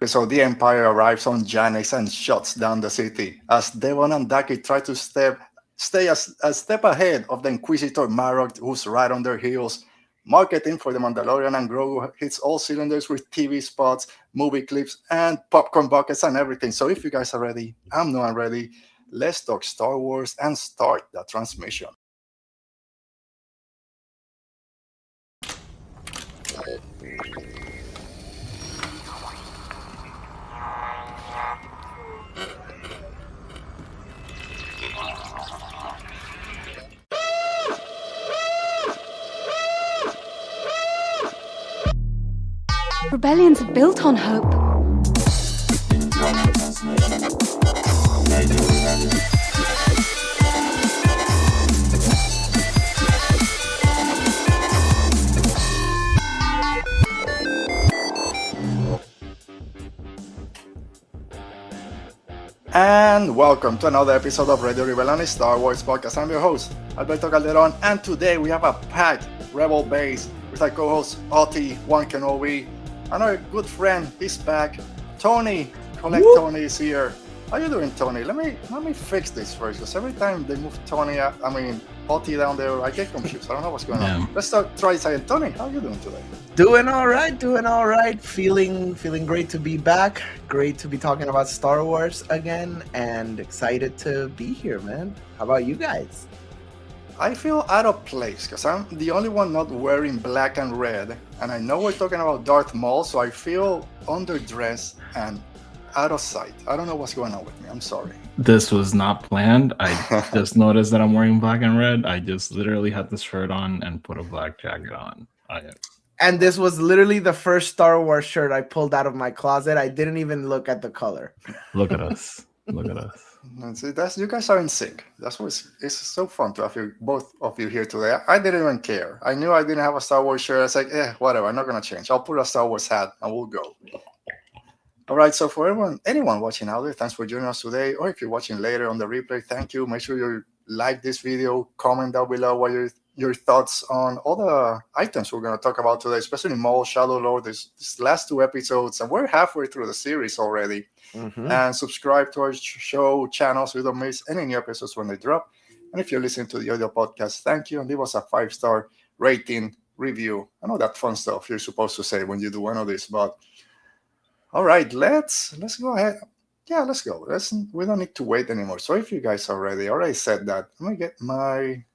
So the Empire arrives on Janix and shuts down the city as Devon and Daki try to stay a step ahead of the Inquisitor Marrok, who's right on their heels. Marketing for the Mandalorian and Grogu hits all cylinders with TV spots, movie clips, and popcorn buckets and everything. So if you guys are ready, I'm ready. Let's talk Star Wars and start the transmission. Rebellions are built on hope. And welcome to another episode of Radio Rebellion Star Wars podcast. I'm your host, Alberto Calderon, and today we have a packed Rebel base with our co-host, Oti, One Kenobi, and our good friend, he's back, Tony. CollecTony is here. How you doing, Tony? Let me fix this first, because every time they move Tony, Oti down there, I get confused. I don't know what's going on. Let's try saying, Tony, how you doing today? Doing all right. Feeling great to be back. Great to be talking about Star Wars again, and excited to be here, man. How about you guys? I feel out of place because I'm the only one not wearing black and red, and I know we're talking about Darth Maul, so I feel underdressed and out of sight. I don't know what's going on with me. I'm sorry. This was not planned. I just noticed that I'm wearing black and red. I just literally had this shirt on and put a black jacket on. And this was literally the first Star Wars shirt I pulled out of my closet. I didn't even look at the color. Look at us. Look at us. See, you guys are in sync. That's what it's so fun to have both of you here today. I didn't even care. I knew I didn't have a Star Wars shirt. I was like, whatever. I'm not gonna change. I'll put a Star Wars hat and we'll go. All right. So for anyone watching out there, thanks for joining us today. Or if you're watching later on the replay, thank you. Make sure you like this video. Comment down below what your thoughts on all the items we're going to talk about today, especially Maul, Shadow Lord, these last two episodes, and we're halfway through the series already. Mm-hmm. And subscribe to our show channel so you don't miss any new episodes when they drop. And if you're listening to the audio podcast, thank you, and leave us a 5-star rating, review. I know that fun stuff you're supposed to say when you do one of these, but all right, let's go ahead. Yeah, let's go. We don't need to wait anymore. So if you guys are ready, already said that, let me get my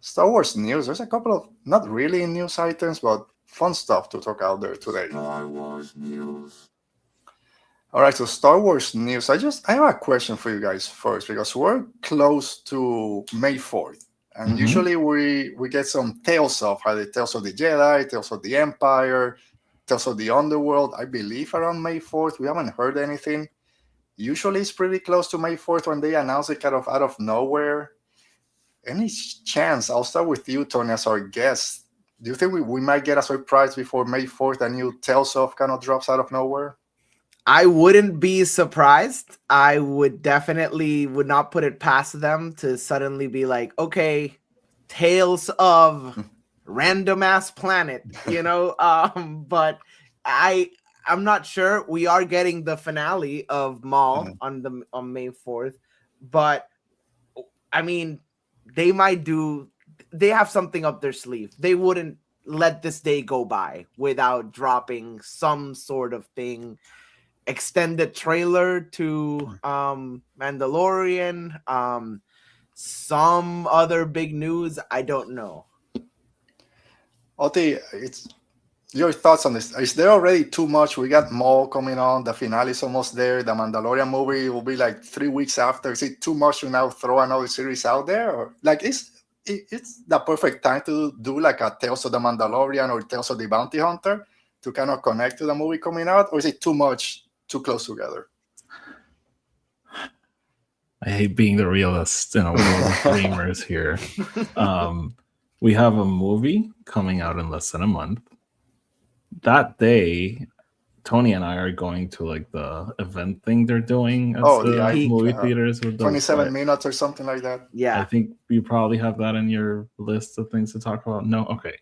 Star Wars news. There's a couple of not really news items, but fun stuff to talk out there today. Star Wars news. All right, so Star Wars news. I have a question for you guys first, because we're close to May 4th. And usually we get some tales of either tales of the Jedi, tales of the Empire, tales of the Underworld. I believe around May 4th. We haven't heard anything. Usually it's pretty close to May 4th when they announce it kind of out of nowhere. Any chance, I'll start with you, Tony, as our guest. Do you think we might get a surprise before May 4th, a new Tales of kind of drops out of nowhere? I wouldn't be surprised. I would not put it past them to suddenly be like, okay, Tales of random ass planet, but I'm not sure. We are getting the finale of Maul on May 4th, but I mean, they have something up their sleeve. They wouldn't let this day go by without dropping some sort of thing. Extended trailer to Mandalorian, some other big news. I don't know. Oti, it's your thoughts on this. Is there already too much? We got Maul coming on. The finale is almost there. The Mandalorian movie will be like 3 weeks after. Is it too much to now throw another series out there? Or like it's the perfect time to do like a Tales of the Mandalorian or Tales of the Bounty Hunter to kind of connect to the movie coming out? Or is it too much, too close together? I hate being the realist in a world of dreamers here. We have a movie coming out in less than a month. That day, Tony and I are going to like the event thing they're doing at the movie theaters with 27 minutes or something like that. Yeah, I think you probably have that in your list of things to talk about. No, okay,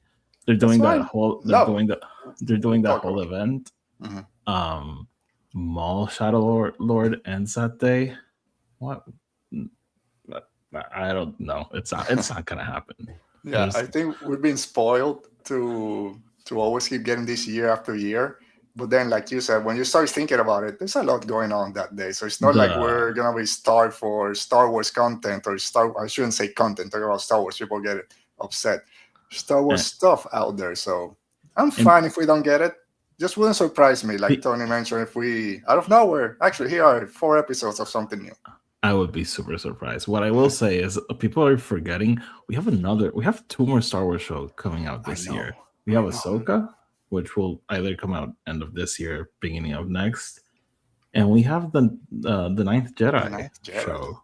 they're doing that whole. They're doing that whole event. Mm-hmm. Maul Shadow Lord ends that day. What? I don't know. It's not gonna happen. Yeah, There's- I think we've been spoiled to always keep getting this year after year. But then, like you said, when you start thinking about it, there's a lot going on that day. So it's not like we're the gonna be starved for Star Wars content or I shouldn't say content. Talk about Star Wars, people get upset. Star Wars and, stuff out there. So I'm and fine if we don't get it. Just wouldn't surprise me, like pe- Tony mentioned, if we out of nowhere. Actually, here are 4 episodes of something new. I would be super surprised. What I will say is people are forgetting we have two more Star Wars shows coming out I this know. year. We have I know. Ahsoka, which will either come out end of this year, beginning of next, and we have the Ninth Jedi, Ninth Jedi. show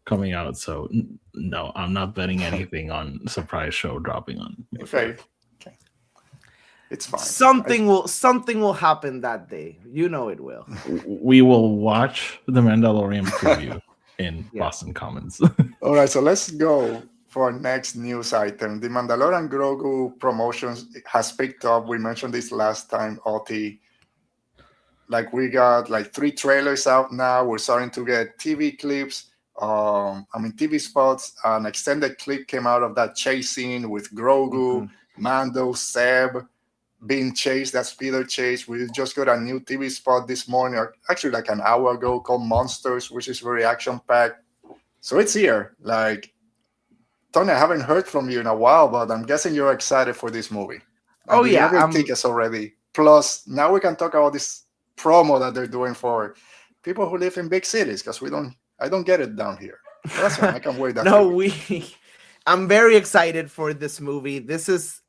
coming out. So no, I'm not betting anything on surprise show dropping on. May Okay. 5th. It's fine. Something will happen that day. You know it will. We will watch the Mandalorian preview in Yeah. Boston Commons. All right, so let's go for our next news item. The Mandalorian and Grogu promotions has picked up. We mentioned this last time, Oti. Like we got like 3 trailers out now. We're starting to get TV clips. TV spots. An extended clip came out of that chase scene with Grogu, Mando, Seb being chased. That speeder chase. We just got a new TV spot this morning, or actually like an hour ago, called Monsters, which is very action packed. So it's here. Like, Tony, I haven't heard from you in a while, but I'm guessing you're excited for this movie. Oh, Do you yeah, have your tickets already? Plus, now we can talk about this promo that they're doing for people who live in big cities, because I don't get it down here. But that's fine. I can wait that. No, I'm very excited for this movie. This is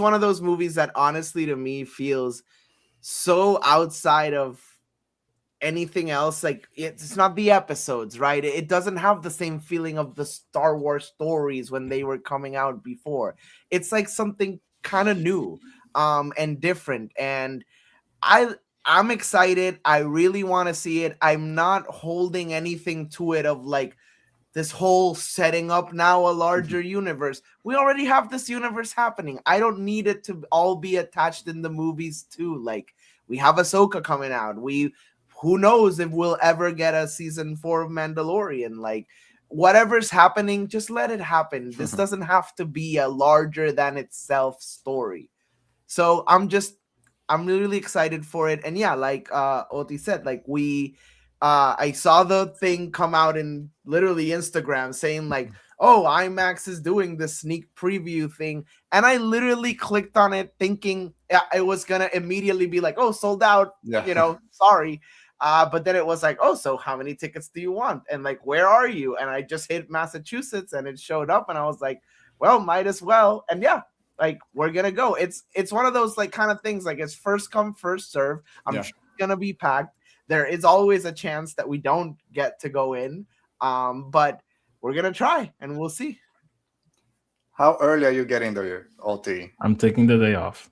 one of those movies that honestly to me feels so outside of anything else. Like it's not the episodes, right? It doesn't have the same feeling of the Star Wars stories when they were coming out before. It's like something kind of new and different, and I'm excited. I really want to see it. I'm not holding anything to it of like this whole setting up now a larger universe. We already have this universe happening. I don't need it to all be attached in the movies too. Like we have Ahsoka coming out. Who knows if we'll ever get a season 4 of Mandalorian. Like whatever's happening, just let it happen. This doesn't have to be a larger than itself story. So I'm really excited for it. And yeah, like Oti said, like I saw the thing come out in literally Instagram saying like, oh, IMAX is doing this sneak preview thing. And I literally clicked on it thinking it was going to immediately be like, oh, sold out, sorry. But then it was like, oh, so how many tickets do you want? And like, where are you? And I just hit Massachusetts and it showed up and I was like, well, might as well. And yeah, like we're going to go. It's one of those like kind of things, like it's first come, first serve. I'm sure it's going to be packed. There is always a chance that we don't get to go in, but we're going to try and we'll see. How early are you getting there, OT? I'm taking the day off.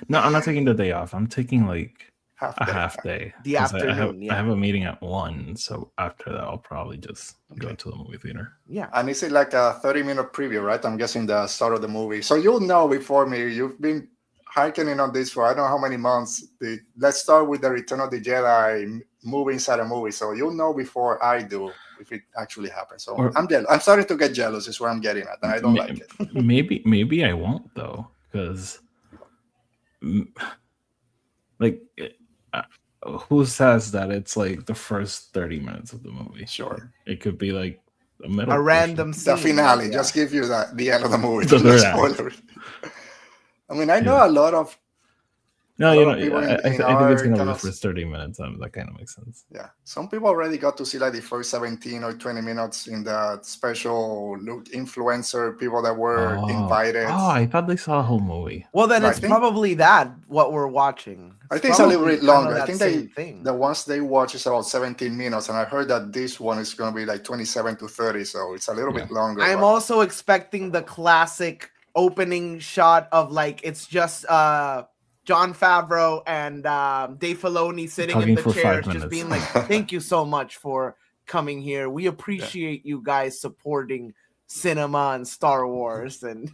No, I'm not taking the day off. I'm taking like a half day. The afternoon, I have a meeting at 1, so after that I'll probably just go to the movie theater. Yeah. And is it like a 30-minute preview, right? I'm guessing the start of the movie. So you'll know before me. You've been hiking on this for I don't know how many months. Let's start with the Return of the Jedi movie inside a movie. So you'll know before I do if it actually happens. So I'm starting to get jealous is where I'm getting at, and I don't like it. maybe I won't though, because like who says that it's like the first 30 minutes of the movie? Sure. It could be like a random scene. The finale. Just give you the end of the movie. Spoiler. I mean, I know a lot of. No, I think it's gonna be the first 30 minutes. That kind of makes sense. Yeah, some people already got to see like the first 17 or 20 minutes in that special influencer people that were invited. Oh, I thought they saw the whole movie. Well, then it's probably what we're watching. I think it's a little bit longer. I think the ones they watch is about 17 minutes, and I heard that this one is going to be like 27 to 30, so it's a little bit longer. I'm also expecting the classic opening shot of like it's just Jon Favreau and Dave Filoni sitting in the chairs just being like, thank you so much for coming here. We appreciate you guys supporting cinema and Star Wars. And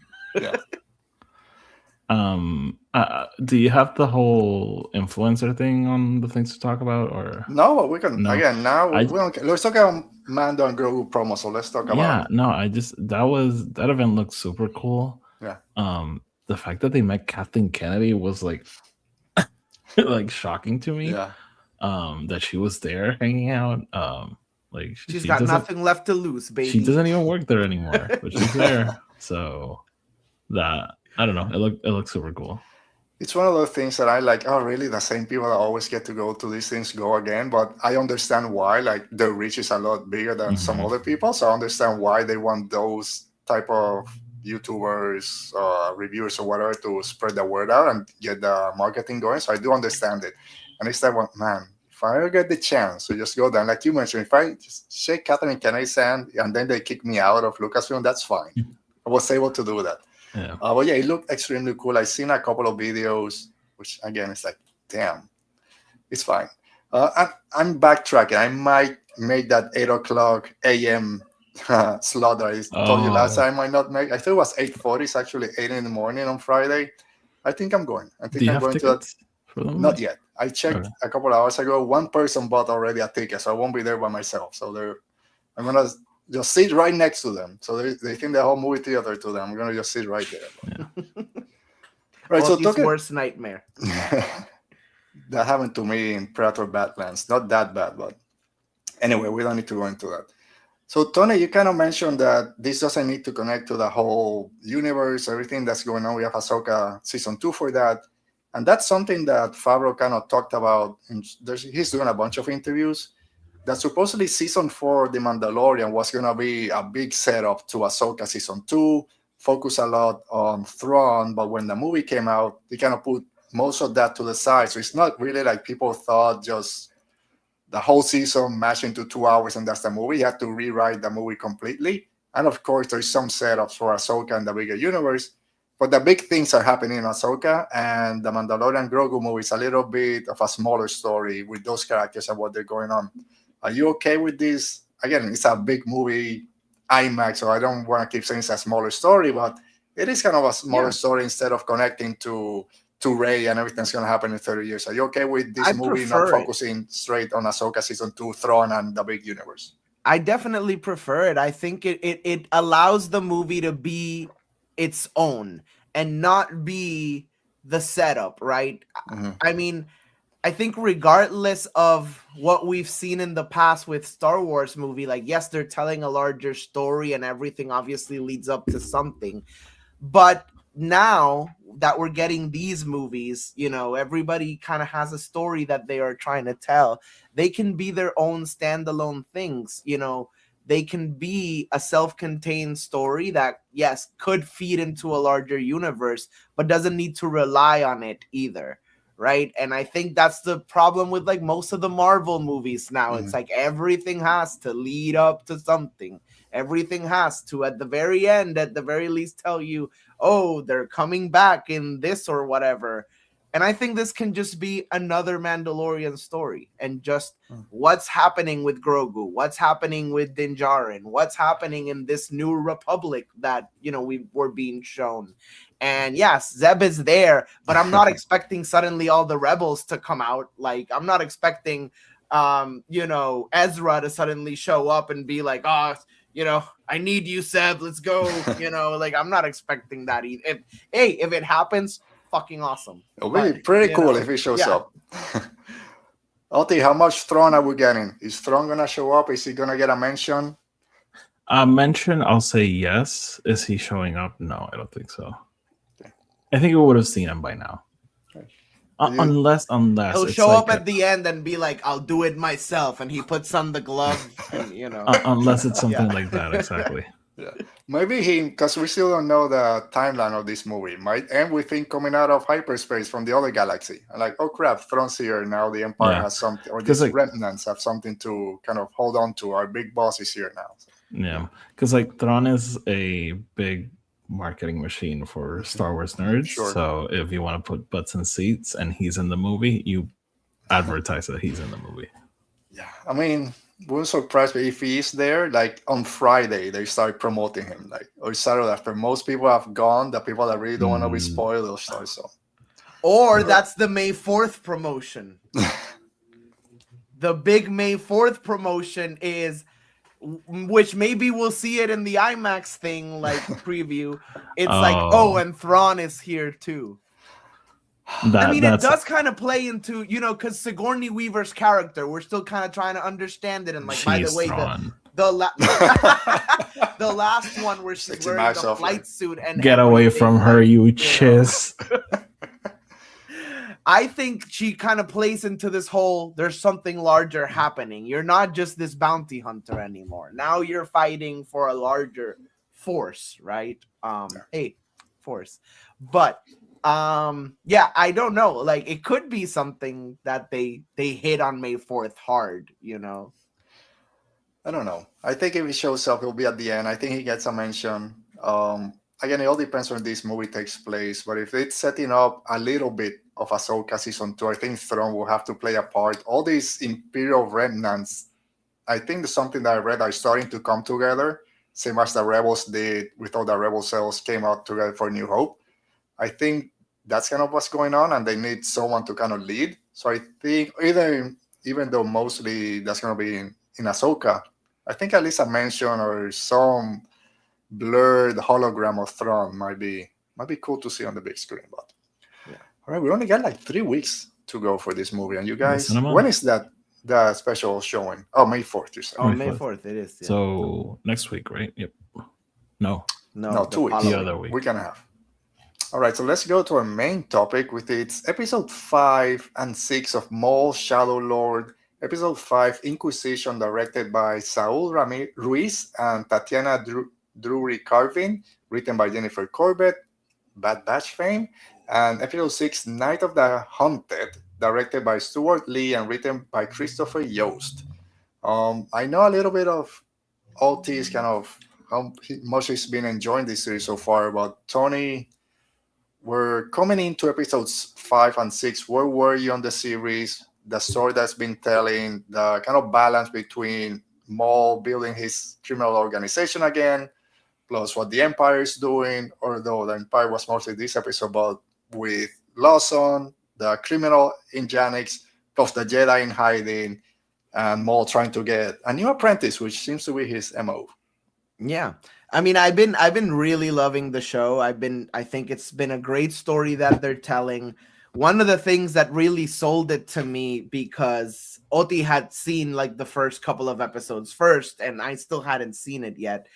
Do you have the whole influencer thing on the things to talk about, or No, but we can no? again now. I We don't, let's talk about Mando and Grogu promo. So let's talk yeah, about no, that event looked super cool. yeah. The fact that they met Kathleen Kennedy was like like shocking to me. Yeah. That she was there hanging out. Like She's she got doesn't nothing left to lose, baby. she doesn't even work there anymore, but she's there. So that I don't know. It looked super cool. It's one of those things that I like. Oh, really? The same people that always get to go to these things go again. But I understand why. Like their reach is a lot bigger than some Mhm. other people, so I understand why they want those type of YouTubers, reviewers, or whatever to spread the word out and get the marketing going. So I do understand it. And it's like, well, man, if I ever get the chance to just go there, like you mentioned, if I just shake Catherine Kennedy's hand and then they kick me out of Lucasfilm, that's fine. I was able to do that. Yeah. But yeah, it looked extremely cool. I've seen a couple of videos, which again, it's like, damn, it's fine. I'm backtracking. I might make that 8 o'clock a.m. slot that I told you last time. I might not make. I think it was 8:40. It's actually 8 in the morning on Friday. I think I'm going. I Do think you I'm have going to that. tickets for them? Not yet. I checked Okay. a couple of hours ago. One person bought already a ticket, so I won't be there by myself. So I'm gonna just sit right next to them. So they think the whole movie theater to them. I'm gonna just sit right there. Right. So Waltie's talking. worst nightmare. That happened to me in Predator Badlands. Not that bad, but anyway, we don't need to go into that. So, Tony, you kind of mentioned that this doesn't need to connect to the whole universe, everything that's going on. We have Ahsoka season 2 for that. And that's something that Favreau kind of talked about. He's doing a bunch of interviews that supposedly season 4, The Mandalorian, was going to be a big setup to Ahsoka season 2, focus a lot on Thrawn. But when the movie came out, they kind of put most of that to the side. So it's not really like people thought just the whole season mashed into 2 hours and that's the movie. You have to rewrite the movie completely. And of course, there's some setups for Ahsoka and the bigger universe. But the big things are happening in Ahsoka, and the Mandalorian Grogu movie is a little bit of a smaller story with those characters and what they're going on. Are you okay with this? Again, it's a big movie, IMAX, so I don't want to keep saying it's a smaller story, but it is kind of a smaller story instead of connecting to Rey and everything's going to happen in 30 years. Are you okay with this movie not focusing straight on Ahsoka season 2, Thrawn, and the big universe? I definitely prefer it. I think it allows the movie to be its own and not be the setup, right? Mm-hmm. I mean, I think regardless of what we've seen in the past with Star Wars movie, like, yes, they're telling a larger story and everything obviously leads up to something. But now that we're getting these movies, you know, everybody kind of has a story that they are trying to tell. They can be their own standalone things, you know. They can be a self-contained story that, yes, could feed into a larger universe, but doesn't need to rely on it either, right? And I think that's the problem with like most of the Marvel movies now. It's like everything has to lead up to something. Everything has to, at the very end, at the very least, tell you, oh, they're coming back in this or whatever. And I think this can just be another Mandalorian story and just what's happening with Grogu, what's happening with Din Djarin, what's happening in this new republic that, you know, we're being shown. And yes, Zeb is there, but I'm not expecting suddenly all the rebels to come out. Like, I'm not expecting, you know, Ezra to suddenly show up and be like, oh, you know, I need you, Zeb. Let's go. You know, like, I'm not expecting that either. If it happens, fucking awesome. It'll be pretty cool if he shows up. Oti, how much Thrawn are we getting? Is Thrawn gonna show up? Is he gonna get a mention? Mention, I'll say yes. Is he showing up? No, I don't think so. Okay. I think we would have seen him by now. Okay. Unless he'll show up at the end and be like, I'll do it myself, and he puts on the glove, and, you know. Unless it's something like that, exactly. Yeah, maybe because we still don't know the timeline of this movie. Might end with him coming out of hyperspace from the other galaxy, and like, oh crap, Thrawn's here now. The Empire has something, or these remnants have something to kind of hold on to. Our big boss is here now. So. Yeah, because like Thrawn is a big marketing machine for Star Wars nerds. Sure. So if you want to put butts in seats and he's in the movie, you advertise that he's in the movie. Yeah, I mean, wouldn't surprise me if he is there. Like on Friday, they start promoting him. Like or Saturday after most people have gone, the people that really don't want to be spoiled, they'll start. So, Or that's the May 4th promotion. The big May 4th promotion is, which maybe we'll see it in the IMAX thing, like preview. It's like, oh, and Thrawn is here too. I mean, it does kind of play into, because Sigourney Weaver's character, we're still kind of trying to understand it. And like, by the way, the last one where she's wearing the flight suit and get away from her, you chiss. I think she kind of plays into this whole, there's something larger happening. You're not just this bounty hunter anymore. Now you're fighting for a larger force, right? Force. But yeah, I don't know. Like, it could be something that they hit on May 4th hard, I don't know. I think if he shows up, he'll be at the end. I think he gets a mention. Again, it all depends on this movie takes place. But if it's setting up a little bit of Ahsoka season 2, I think Thrawn will have to play a part. All these Imperial remnants, I think there's something that I read are starting to come together, same as the Rebels did with all the Rebel cells came out together for New Hope. I think that's kind of what's going on, and they need someone to kind of lead. So I think even though mostly that's going to be in Ahsoka, I think at least a mention or some blurred hologram of Thrawn might be cool to see on the big screen. But yeah. All right, we only got like 3 weeks to go for this movie, and you guys, when is that special showing? Oh, May 4th, you said. Oh, May 4th, it is. Yeah. So next week, right? Yep. No, 2 weeks. The other week. Week and a half. All right, so let's go to our main topic with its episode 5 and 6 of Maul, Shadow Lord. Episode 5, Inquisition, directed by Saul Ruiz and Tatiana Drury Carvin, written by Jennifer Corbett, Bad Batch fame. And episode 6, Night of the Hunted, directed by Stuart Lee and written by Christopher Yost. I know a little bit of OT's kind of how much he's been enjoying this series so far, but Tony, we're coming into episodes 5 and 6. Where were you on the series? The story that's been telling, the kind of balance between Maul building his criminal organization again, plus what the Empire is doing, although the Empire was mostly this episode, but with Lawson, the criminal in Janix, plus the Jedi in hiding, and Maul trying to get a new apprentice, which seems to be his MO. Yeah. I mean, I've been really loving the show. I think it's been a great story that they're telling. One of the things that really sold it to me, because Oti had seen like the first couple of episodes first, and I still hadn't seen it yet.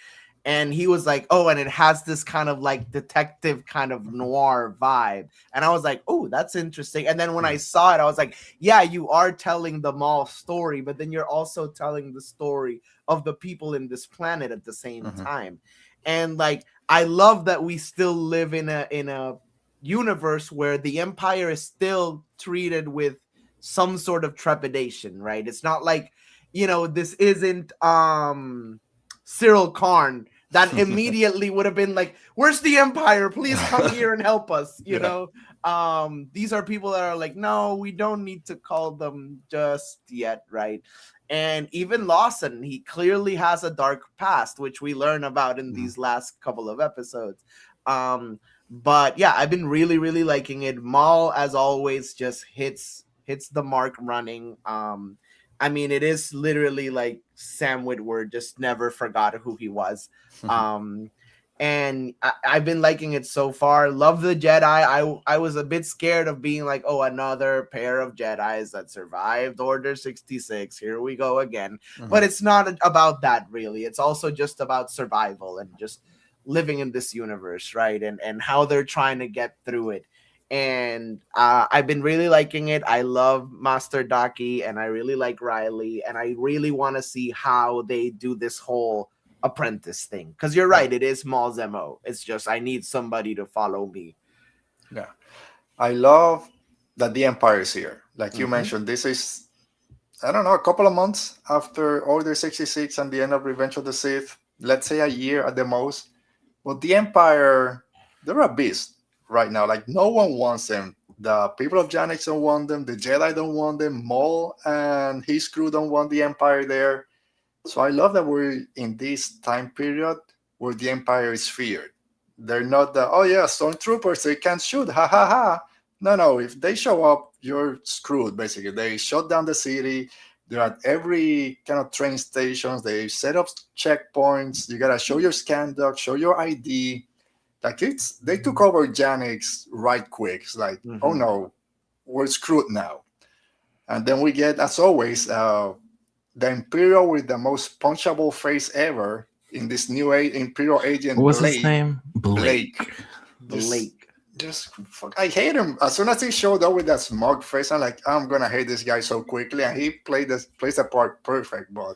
And he was like, oh, and it has this kind of like detective kind of noir vibe. And I was like, oh, that's interesting. And then when I saw it, I was like, yeah, you are telling the Maul story, but then you're also telling the story of the people in this planet at the same time. And like, I love that we still live in a universe where the Empire is still treated with some sort of trepidation, right? It's not like, this isn't Cyril Karn that immediately would have been like, where's the Empire? Please come here and help us. You know, these are people that are like, no, we don't need to call them just yet, right? And even Lawson, he clearly has a dark past, which we learn about in these last couple of episodes. But yeah, I've been really, really liking it. Maul, as always, just hits the mark running. I mean, it is literally like Sam Witwer just never forgot who he was. And I've been liking it so far. Love the Jedi. I was a bit scared of being like, oh, another pair of Jedis that survived Order 66. Here we go again. But it's not about that, really. It's also just about survival and just living in this universe, right? And how they're trying to get through it. And I've been really liking it. I love Master Daki, and I really like Riley, and I really want to see how they do this whole apprentice thing. Because you're right, it is Maul's MO. It's just I need somebody to follow me. Yeah, I love that the Empire is here. Like you mentioned, this is, I don't know, a couple of months after Order 66 and the end of Revenge of the Sith. Let's say a year at the most. But the Empire, they're a beast right now. Like, no one wants them. The people of Janix don't want them. The Jedi don't want them. Maul and his crew don't want the Empire there. So I love that we're in this time period where the Empire is feared. They're not the, oh yeah, stormtroopers, they can't shoot, ha ha ha. No, no, if they show up, you're screwed, basically. They shut down the city. They're at every kind of train stations. They set up checkpoints. You gotta show your scan doc, show your ID. Like they took over Janix right quick. It's like, oh no, we're screwed now. And then we get, as always, the Imperial with the most punchable face ever in this new Imperial agent. What was Blake. his name? Blake. Just fuck, I hate him. As soon as he showed up with that smug face, I'm like, I'm gonna hate this guy so quickly. And he plays the part perfect. But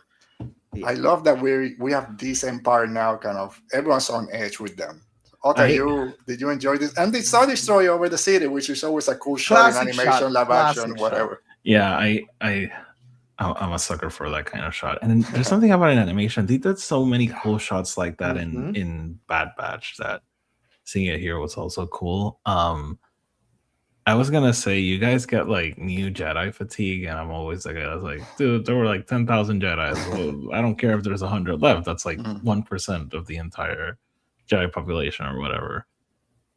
I love that we have this Empire now. Kind of everyone's on edge with them. Okay, did you enjoy this? And the Star Destroyer over the city, which is always a cool shot in animation, live action, whatever. Yeah, I'm a sucker for that kind of shot. And there's something about an animation. They did so many cool shots like that in Bad Batch that seeing it here was also cool. I was gonna say you guys get like new Jedi fatigue, and I'm always like, I was like, dude, there were like 10,000 Jedi. Well, I don't care if there's 100 left. That's like 1% of the entire Jedi population or whatever.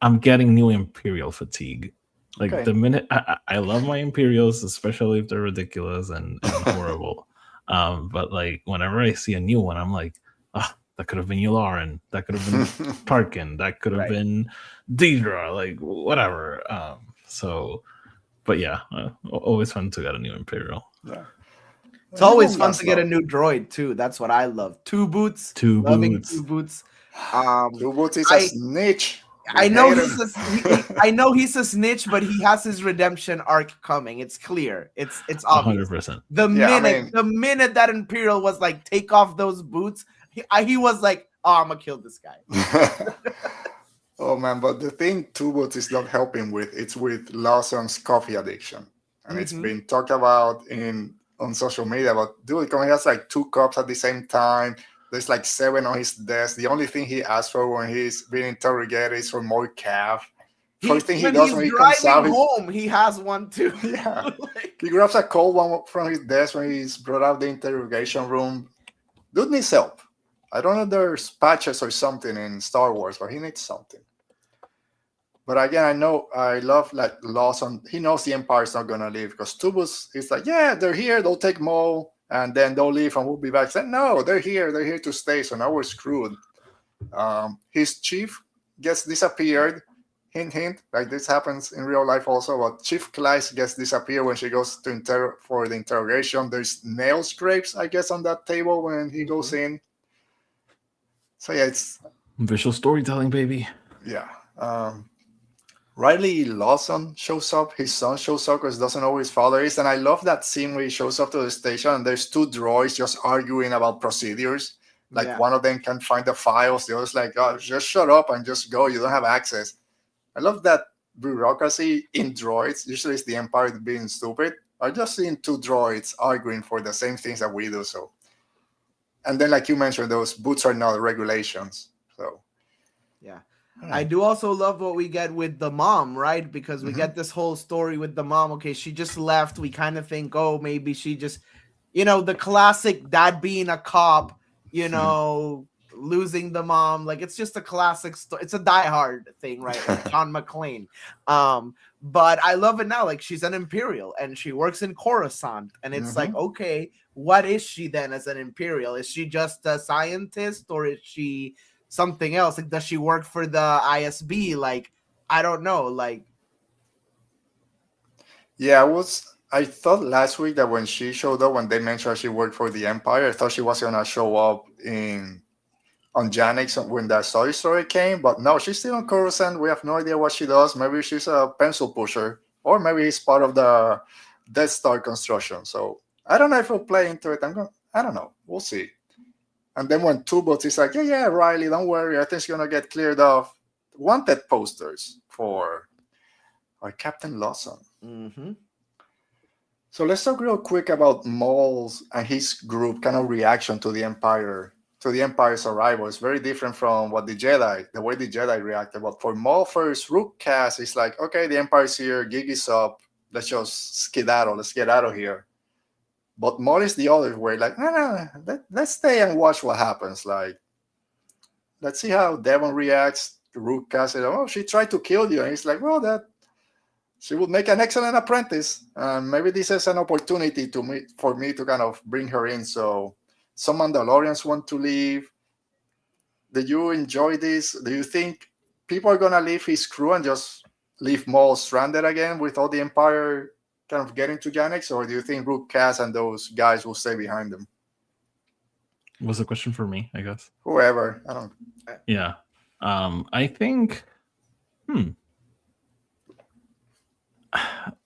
I'm getting new Imperial fatigue. Like the minute I love my Imperials, especially if they're ridiculous and horrible. But like whenever I see a new one, I'm like, that could have been Yularen, that could have been Tarkin, that could have been Deidre, like whatever. But yeah, always fun to get a new Imperial. Yeah. It's always fun to get a new droid too. That's what I love. Two boots. Two boots. Two boots is a snitch. I know he's a snitch, but he has his redemption arc coming. It's clear. It's obvious. 100%. The minute that Imperial was like, take off those boots, he was like, oh, I'm gonna kill this guy. Oh man, but the thing Two Boots is not helping with, it's with Lawson's coffee addiction. And it's been talked about on social media, but dude, he has like 2 cups at the same time. There's like 7 on his desk. The only thing he asks for when he's being interrogated is for more calf. First thing he does when he comes out home, he has one too. Yeah. He grabs a cold one from his desk when he's brought out the interrogation room. Dude needs help. I don't know if there's patches or something in Star Wars, but he needs something. But again, I love like Lawson. He knows the Empire's not gonna leave because Two Boots is like, yeah, they're here. They'll take Maul. And then they'll leave and we'll be back. Said, no, they're here. They're here to stay. So now we're screwed. His chief gets disappeared. Hint, hint. Like this happens in real life also. But Chief Klyce gets disappeared when she goes to for the interrogation. There's nail scrapes, I guess, on that table when he goes in. So yeah, it's visual storytelling, baby. Yeah. Riley Lawson shows up. His son shows up because doesn't know who his father is. And I love that scene where he shows up to the station and there's 2 droids just arguing about procedures. Like one of them can find the files. The other's like, oh, just shut up and just go. You don't have access. I love that bureaucracy in droids. Usually it's the Empire being stupid. I just seen 2 droids arguing for the same things that we do. So, and then like you mentioned, those boots are not regulations. So yeah. I do also love what we get with the mom, right? Because we get this whole story with the mom. Okay, she just left. We kind of think, oh, maybe she just, the classic dad being a cop, losing the mom. Like, it's just a classic story. It's a Die Hard thing, right? Like John McClane. But I love it now. Like, she's an Imperial and she works in Coruscant. And it's like, okay, what is she then as an Imperial? Is she just a scientist or is she something else? Like, does she work for the ISB? Like, I don't know. Like, yeah, I thought last week that when she showed up, when they mentioned she worked for the Empire, I thought she was gonna show up on Janix when that story came, but no, she's still on Coruscant. We have no idea what she does. Maybe she's a pencil pusher, or maybe he's part of the Death Star construction. So I don't know if we'll play into it. I don't know. We'll see. And then when Two Boots is like, yeah, Riley, don't worry. I think it's gonna get cleared off. Wanted posters for our Captain Lawson. So let's talk real quick about Maul's and his group kind of reaction to the Empire's arrival. It's very different from the way the Jedi reacted. But for Maul first, Rook Cast is like, okay, the Empire's here, gig is up. Let's just skedaddle. Let's get out of here. But Maul is the other way. Like, no, let's stay and watch what happens. Like, let's see how Devon reacts. Ruka said, "Oh, she tried to kill you," and he's like, "Well, that she would make an excellent apprentice. Maybe this is an opportunity for me to kind of bring her in." So, some Mandalorians want to leave. Did you enjoy this? Do you think people are gonna leave his crew and just leave Maul stranded again with all the Empire kind of getting to Janix, or do you think Rook Cass and those guys will stay behind them? Was a question for me, I guess. Whoever, I don't. Yeah. I think.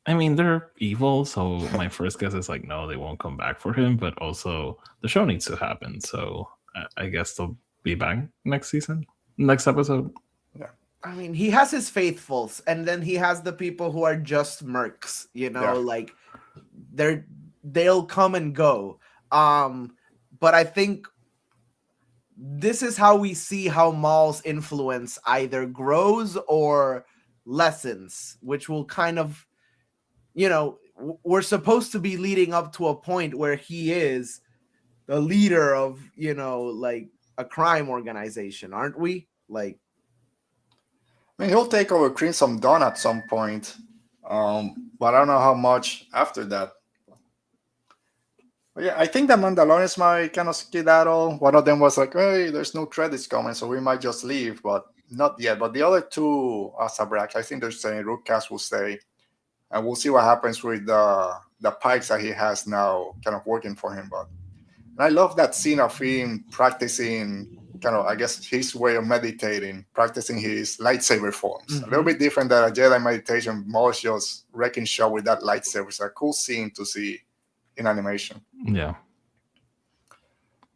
I mean, they're evil, so my first guess is like, no, they won't come back for him. But also, the show needs to happen, so I guess they'll be back next episode. Yeah. I mean, he has his faithfuls, and then he has the people who are just mercs. Like they'll come and go. But I think this is how we see how Maul's influence either grows or lessens, which will kind of, we're supposed to be leading up to a point where he is the leader of, like a crime organization, aren't we? Like, I mean, he'll take over Crimson Dawn at some point, but I don't know how much after that. But yeah, I think the Mandalorians might kind of skedaddle. One of them was like, "Hey, there's no credits coming, so we might just leave," but not yet. But the other two, Sabrak, I think they're saying Rookcast will stay, and we'll see what happens with the pikes that he has now, kind of working for him. But and I love that scene of him practicing, kind of, I guess, his way of meditating, practicing his lightsaber forms. Mm-hmm. A little bit different than a Jedi meditation. Maul's just wrecking shop with that lightsaber. It's a cool scene to see in animation. Yeah.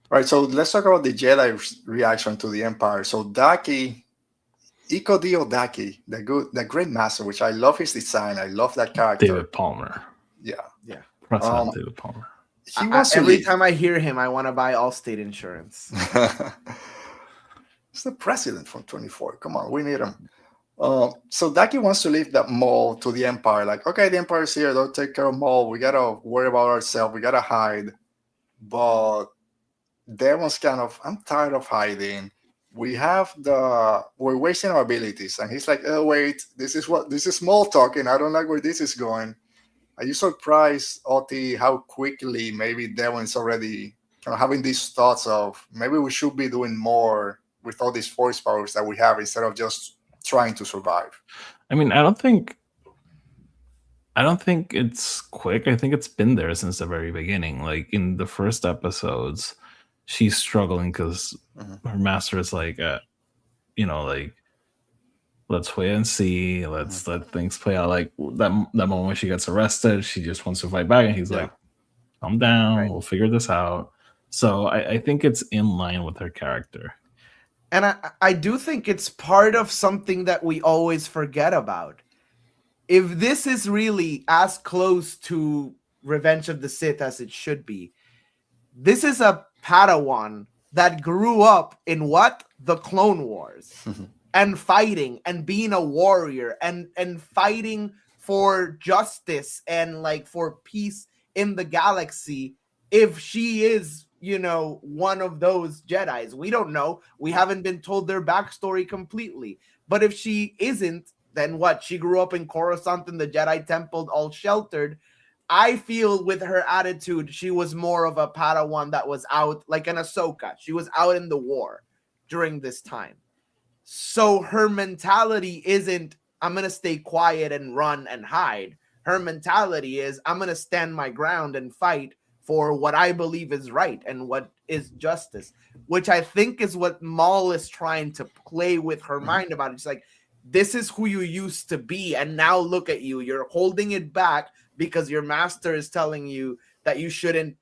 Right, so let's talk about the Jedi reaction to the Empire. So Daki, Iko Dio Daki, the great master, which I love his design. I love that character. David Palmer. Yeah. David Palmer. He wants every to time I hear him, I want to buy Allstate insurance. It's the president from 24. Come on, we need him. So Daki wants to leave that Maul to the Empire. Like, okay, the Empire's here. They'll take care of Maul. We gotta worry about ourselves. We gotta hide. But Devon's kind of, I'm tired of hiding. We're wasting our abilities. And he's like, oh, wait, this is Maul talking. I don't like where this is going. Are you surprised, Oti, how quickly maybe Devon's already kind of having these thoughts of maybe we should be doing more with all these force powers that we have instead of just trying to survive? I mean, I don't think it's quick. I think it's been there since the very beginning. Like in the first episodes, she's struggling because her master is like, like, let's wait and see. Let's let things play out. Like that moment when she gets arrested, she just wants to fight back, and he's like, "Calm down. Right. We'll figure this out." So I think it's in line with her character. And I do think it's part of something that we always forget about. If this is really as close to Revenge of the Sith as it should be, this is a Padawan that grew up in the Clone Wars and fighting and being a warrior and fighting for justice and like for peace in the galaxy. If she is, one of those Jedis, we don't know. We haven't been told their backstory completely. But if she isn't, then what? She grew up in Coruscant in the Jedi Temple, all sheltered. I feel with her attitude, she was more of a Padawan that was out, like an Ahsoka. She was out in the war during this time. So her mentality isn't, I'm going to stay quiet and run and hide. Her mentality is, I'm going to stand my ground and fight for what I believe is right and what is justice, which I think is what Maul is trying to play with her mind about. It's like, this is who you used to be, and now look at you. You're holding it back because your master is telling you that you shouldn't,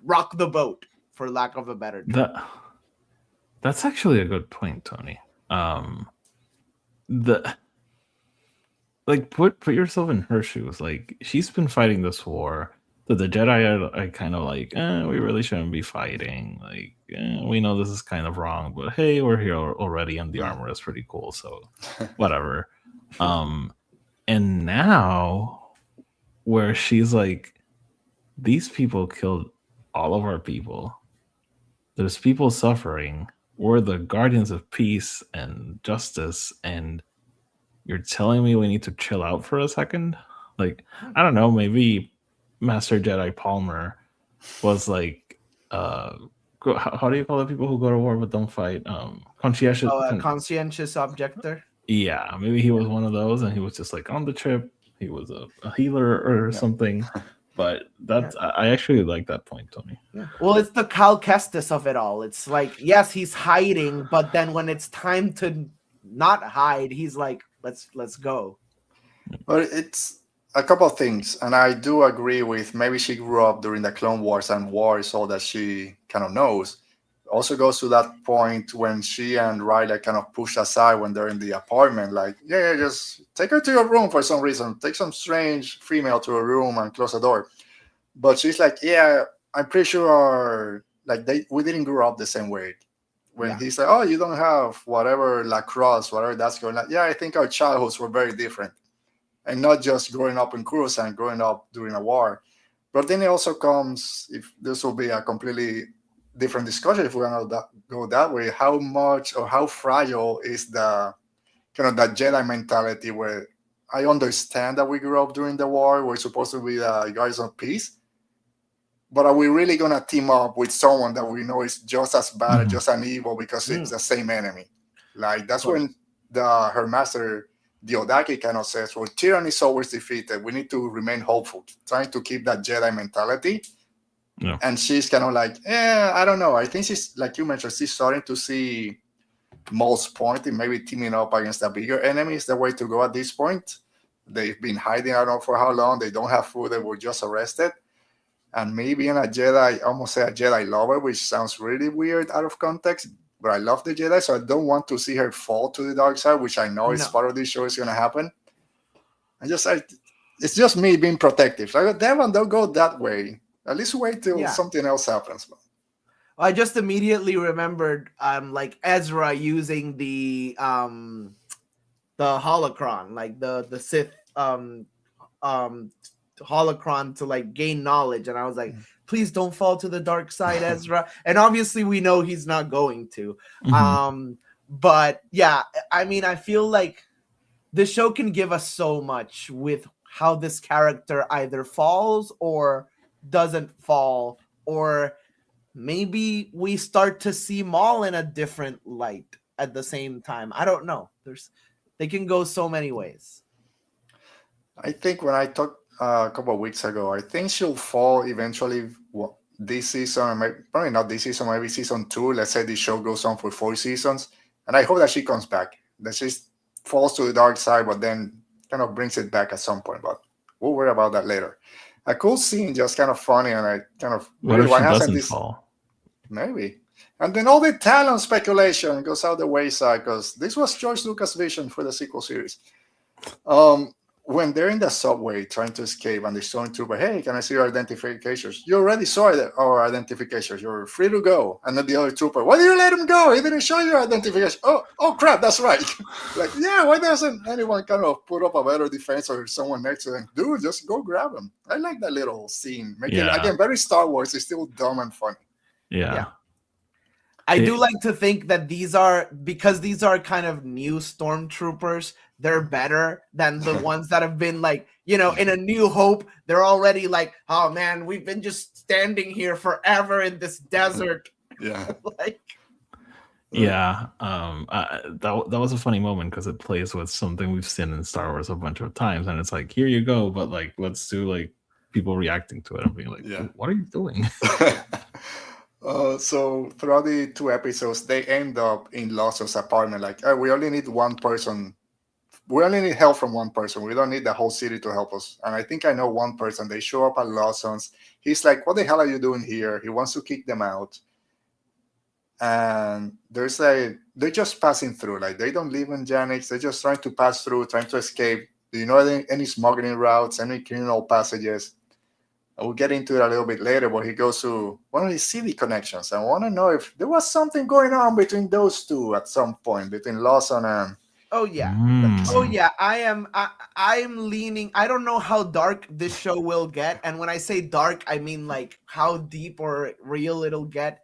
rock the boat, for lack of a better term. That's actually a good point, Tony. Put yourself in her shoes. Like, she's been fighting this war that the Jedi are kind of like, we really shouldn't be fighting. Like, we know this is kind of wrong, but hey, we're here already, and the armor is pretty cool, so whatever. And now, where she's like, these people killed all of our people. There's people suffering. We're the guardians of peace and justice, and you're telling me we need to chill out for a second? Like, I don't know, maybe Master Jedi Palmer was like, how do you call the people who go to war but don't fight? Conscientious. A conscientious objector. Yeah, maybe he was one of those, and he was just like on the trip. He was a healer or something. But that's I actually like that point, Tony. Yeah. Well, it's the Cal Kestis of it all. It's like, yes, he's hiding, but then when it's time to not hide, he's like, let's go. But it's a couple of things, and I do agree with maybe she grew up during the Clone Wars and war is all that she kind of knows. Also goes to that point when she and Riley kind of push aside when they're in the apartment, like, yeah, just take her to your room for some reason. Take some strange female to a room and close the door. But she's like, yeah, I'm pretty sure like we didn't grow up the same way. When he's like, oh, you don't have whatever lacrosse, whatever that's going on. Yeah, I think our childhoods were very different. And not just growing up in Coruscant, growing up during a war. But then it also comes, if this will be a completely different discussion if we're gonna go that way, how much or how fragile is the kind of that Jedi mentality where I understand that we grew up during the war, we're supposed to be the guardians of peace, but are we really gonna team up with someone that we know is just as bad, just an evil because it's the same enemy? Like that's when her master Diodaki kind of says, well, tyranny is always defeated. We need to remain hopeful, trying to keep that Jedi mentality. Yeah. And she's kind of like, I don't know. I think she's, like you mentioned, she's starting to see Maul's point in maybe teaming up against the bigger enemies the way to go at this point. They've been hiding, I don't know for how long. They don't have food. They were just arrested. And maybe in a Jedi, I almost say a Jedi lover, which sounds really weird out of context. But I love the Jedi, so I don't want to see her fall to the dark side, which I know is part of this show is going to happen. It's just me being protective. Like, Devon, don't go that way. At least wait till something else happens. I just immediately remembered, like Ezra using the holocron, like the Sith holocron to like gain knowledge, and I was like, please don't fall to the dark side, Ezra. And obviously, we know he's not going to. But yeah, I mean, I feel like the show can give us so much with how this character either falls or doesn't fall, or maybe we start to see Maul in a different light at the same time. I don't know. They can go so many ways. I think when I talked a couple of weeks ago, I think she'll fall eventually this season, probably not this season, maybe season 2. Let's say the show goes on for 4 seasons. And I hope that she comes back, that she falls to the dark side, but then kind of brings it back at some point. But we'll worry about that later. A cool scene, just kind of funny, and I kind of what if she doesn't fall? Maybe, and then all the Talon speculation goes out the wayside because this was George Lucas' vision for the sequel series. When they're in the subway trying to escape, and the stormtrooper, hey, can I see your identifications? You already saw our identifications. You're free to go. And then the other trooper, why did you let him go? He didn't show you your identification. Oh crap, that's right. Like, yeah, why doesn't anyone kind of put up a better defense or someone next to them? Dude, just go grab him. I like that little scene. Again, very Star Wars. It's still dumb and funny. Yeah. I do like to think that these are kind of new stormtroopers. They're better than the ones that have been like, in A New Hope. They're already like, oh man, we've been just standing here forever in this desert. Yeah. That was a funny moment because it plays with something we've seen in Star Wars a bunch of times, and it's like, here you go, but like, let's do like people reacting to it and being like, what are you doing? So throughout the 2 episodes, they end up in Lawson's apartment. Like, we only need one person. We only need help from one person. We don't need the whole city to help us. And I think I know one person. They show up at Lawson's. He's like, what the hell are you doing here? He wants to kick them out. And they're just passing through. Like, they don't live in Janix. They're just trying to pass through, trying to escape. Do you know any smuggling routes, any criminal passages? We'll get into it a little bit later, but he goes to one of his city connections. I want to know if there was something going on between those two at some point, between Lawson Oh yeah. Mm. Oh yeah. I'm leaning. I don't know how dark this show will get, and when I say dark, I mean like how deep or real it'll get.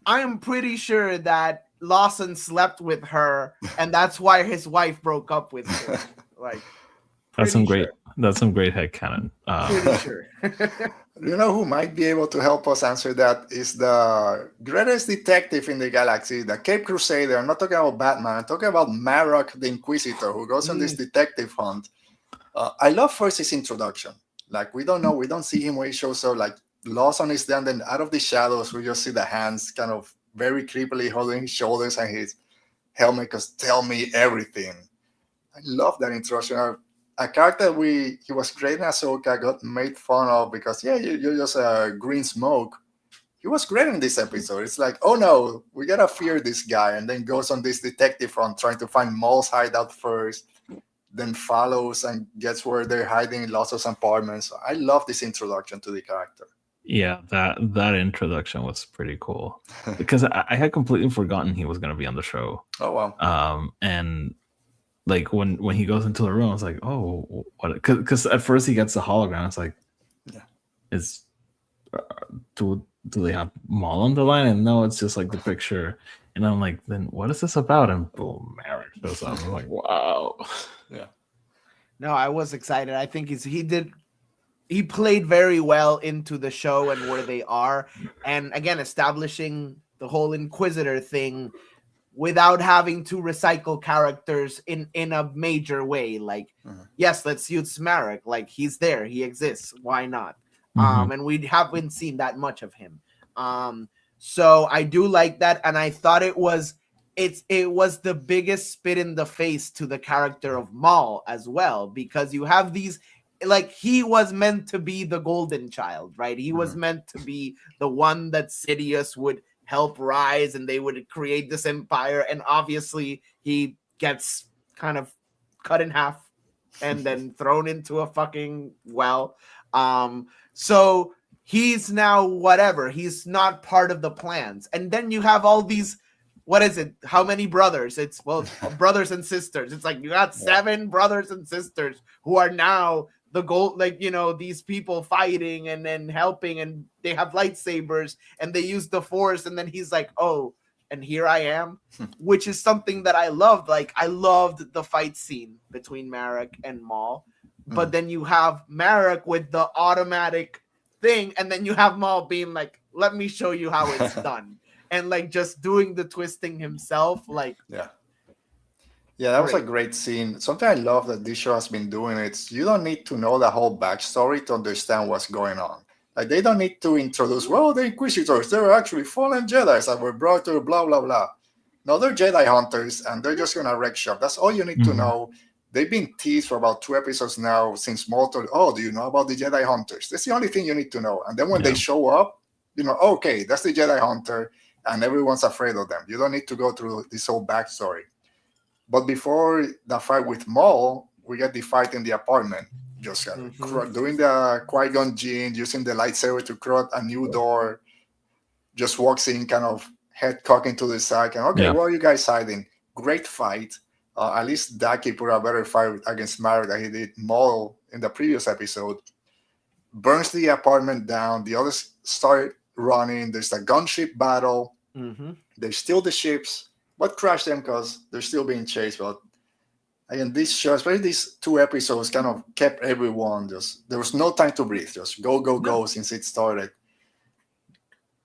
I am pretty sure that Lawson slept with her, and that's why his wife broke up with him. Like, That's some pretty great. That's some great headcanon. pretty sure. You know who might be able to help us answer that is the greatest detective in the galaxy, the Cape Crusader. I'm not talking about Batman. I'm talking about Marrok, the Inquisitor, who goes on this detective hunt. I love first his introduction. Like we don't know, we don't see him when he shows up. Like Lawson is there, and then out of the shadows, we just see the hands kind of very creepily holding his shoulders and his helmet. Because tell me everything. I love that introduction. A character he was great in Ahsoka, got made fun of because you're just a green smoke. He was great in this episode. It's like, oh no, we gotta fear this guy, and then goes on this detective hunt trying to find Maul's hideout first, then follows and gets where they're hiding in Lawson's apartment. So I love this introduction to the character. Yeah, that introduction was pretty cool because I had completely forgotten he was going to be on the show. Oh wow. And like when he goes into the room, I was like, oh, what? Because at first he gets the hologram. It's like, is do they have Maul on the line? And no, it's just like the picture. And I'm like, then what is this about? And boom, Marrok shows up. I'm like, wow. Yeah. No, I was excited. I think he played very well into the show and where they are. And again, establishing the whole Inquisitor thing without having to recycle characters in a major way. Like, yes, let's use Marrok. Like, he's there. He exists. Why not? And we haven't seen that much of him. So I do like that. And I thought it was the biggest spit in the face to the character of Maul as well, because you have these, like, he was meant to be the golden child, right? He was meant to be the one that Sidious would help rise and they would create this empire. And obviously he gets kind of cut in half and then thrown into a fucking well. So he's now whatever. He's not part of the plans. And then you have all these, what is it? How many brothers? It's, well, brothers and sisters. It's like you got 7 brothers and sisters who are now the goal, like, you know, these people fighting and then helping, and they have lightsabers and they use the Force. And then he's like, oh, and here I am, which is something that I loved. Like, I loved the fight scene between Marrok and Maul. But then you have Marrok with the automatic thing, and then you have Maul being like, let me show you how it's done. And like just doing the twisting himself, like that was a great scene. Something I love that this show has been doing, it's you don't need to know the whole backstory to understand what's going on. Like they don't need to introduce, well, the Inquisitors, they're actually fallen Jedi that were brought to blah blah blah. No, they're Jedi hunters and they're just gonna wreck shop. That's all you need to know. They've been teased for about 2 episodes now since Maul told, oh, do you know about the Jedi hunters? That's the only thing you need to know. And then when they show up, you know, okay, that's the Jedi hunter. And everyone's afraid of them. You don't need to go through this whole backstory. But before the fight with Maul, we get the fight in the apartment. Just doing the Qui-Gon Jinn, using the lightsaber to create a new door. Just walks in, kind of head cocking to the side. And where are you guys hiding? Great fight. At least Daki put a better fight against Marrok than he did Maul in the previous episode. Burns the apartment down. The others start running. There's a gunship battle. They steal the ships, but crash them because they're still being chased. But again, this show, especially these 2 episodes, kind of kept everyone just, there was no time to breathe. Just go since it started.